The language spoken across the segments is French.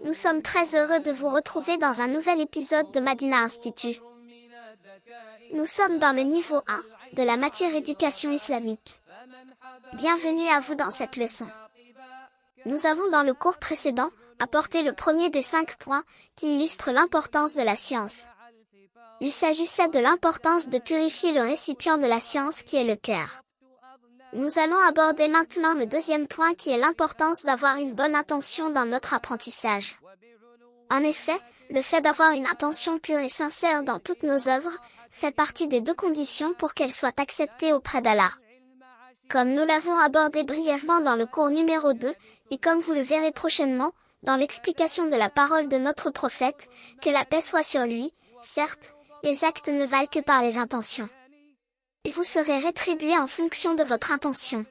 Nous sommes très heureux de vous retrouver dans un nouvel épisode de Madina Institut. Nous sommes dans le niveau 1 de la matière éducation islamique. Bienvenue à vous dans cette leçon. Nous avons dans le cours précédent apporté le premier des 5 points qui illustrent l'importance de la science. Il s'agissait de l'importance de purifier le récipient de la science qui est le cœur. Nous allons aborder maintenant le deuxième point qui est l'importance d'avoir une bonne intention dans notre apprentissage. En effet, le fait d'avoir une intention pure et sincère dans toutes nos œuvres fait partie des 2 conditions pour qu'elles soient acceptées auprès d'Allah. Comme nous l'avons abordé brièvement dans le cours numéro 2, et comme vous le verrez prochainement, dans l'explication de la parole de notre prophète, que la paix soit sur lui, certes, les actes ne valent que par les intentions. Et vous serez rétribué en fonction de votre intention.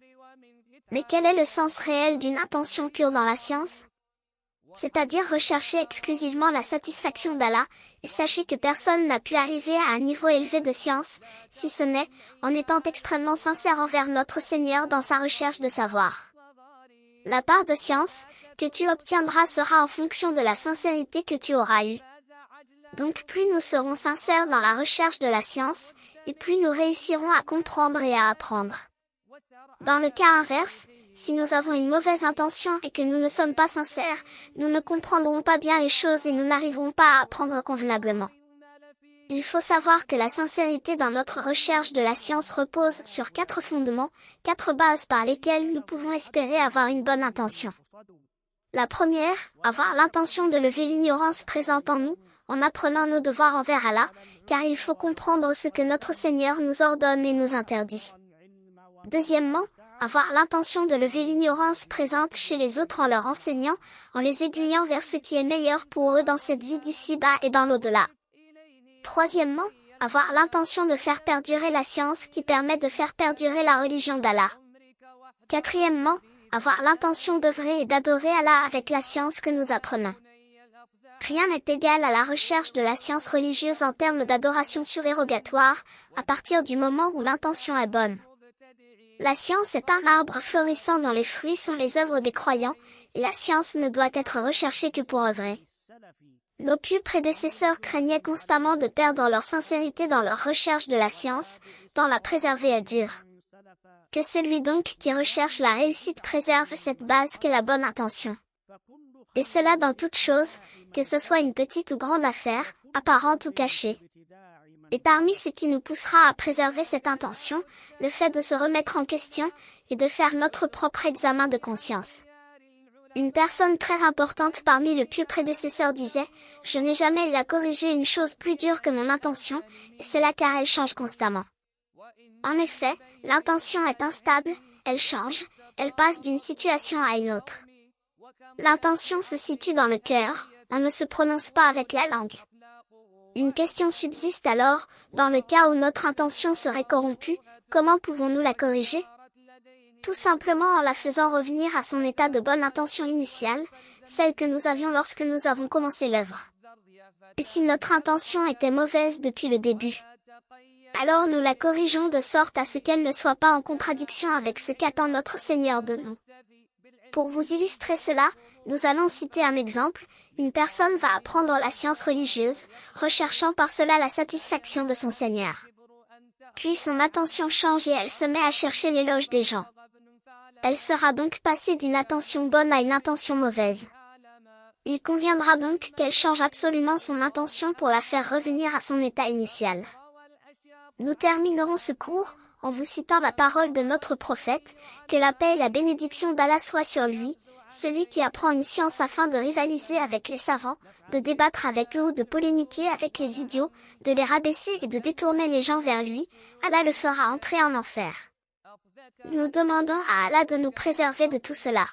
Mais quel est le sens réel d'une intention pure dans la science? C'est-à-dire rechercher exclusivement la satisfaction d'Allah, et sachez que personne n'a pu arriver à un niveau élevé de science, si ce n'est, en étant extrêmement sincère envers notre Seigneur dans sa recherche de savoir. La part de science que tu obtiendras sera en fonction de la sincérité que tu auras eue. Donc plus nous serons sincères dans la recherche de la science, et plus nous réussirons à comprendre et à apprendre. Dans le cas inverse, si nous avons une mauvaise intention et que nous ne sommes pas sincères, nous ne comprendrons pas bien les choses et nous n'arriverons pas à apprendre convenablement. Il faut savoir que la sincérité dans notre recherche de la science repose sur 4 fondements, 4 bases par lesquelles nous pouvons espérer avoir une bonne intention. La première, avoir l'intention de lever l'ignorance présente en nous, en apprenant nos devoirs envers Allah, car il faut comprendre ce que notre Seigneur nous ordonne et nous interdit. Deuxièmement, avoir l'intention de lever l'ignorance présente chez les autres en leur enseignant, en les aiguillant vers ce qui est meilleur pour eux dans cette vie d'ici-bas et dans l'au-delà. Troisièmement, avoir l'intention de faire perdurer la science qui permet de faire perdurer la religion d'Allah. Quatrièmement, avoir l'intention d'œuvrer et d'adorer Allah avec la science que nous apprenons. Rien n'est égal à la recherche de la science religieuse en termes d'adoration surérogatoire, à partir du moment où l'intention est bonne. La science est un arbre florissant dont les fruits sont les œuvres des croyants, et la science ne doit être recherchée que pour œuvrer. Nos pieux prédécesseurs craignaient constamment de perdre leur sincérité dans leur recherche de la science, tant la préserver est dur. Que celui donc qui recherche la réussite préserve cette base qu'est la bonne intention. Et cela dans toute chose, que ce soit une petite ou grande affaire, apparente ou cachée. Et parmi ce qui nous poussera à préserver cette intention, le fait de se remettre en question, et de faire notre propre examen de conscience. Une personne très importante parmi le pieux prédécesseur disait, « Je n'ai jamais eu à corriger une chose plus dure que mon intention, et cela car elle change constamment. » En effet, l'intention est instable, elle change, elle passe d'une situation à une autre. L'intention se situe dans le cœur, on ne se prononce pas avec la langue. Une question subsiste alors, dans le cas où notre intention serait corrompue, comment pouvons-nous la corriger? Tout simplement en la faisant revenir à son état de bonne intention initiale, celle que nous avions lorsque nous avons commencé l'œuvre. Et si notre intention était mauvaise depuis le début, alors nous la corrigeons de sorte à ce qu'elle ne soit pas en contradiction avec ce qu'attend notre Seigneur de nous. Pour vous illustrer cela, nous allons citer un exemple. Une personne va apprendre la science religieuse, recherchant par cela la satisfaction de son Seigneur. Puis son attention change et elle se met à chercher l'éloge des gens. Elle sera donc passée d'une intention bonne à une intention mauvaise. Il conviendra donc qu'elle change absolument son intention pour la faire revenir à son état initial. Nous terminerons ce cours en vous citant la parole de notre prophète, que la paix et la bénédiction d'Allah soient sur lui, celui qui apprend une science afin de rivaliser avec les savants, de débattre avec eux ou de polémiquer avec les idiots, de les rabaisser et de détourner les gens vers lui, Allah le fera entrer en enfer. Nous demandons à Allah de nous préserver de tout cela.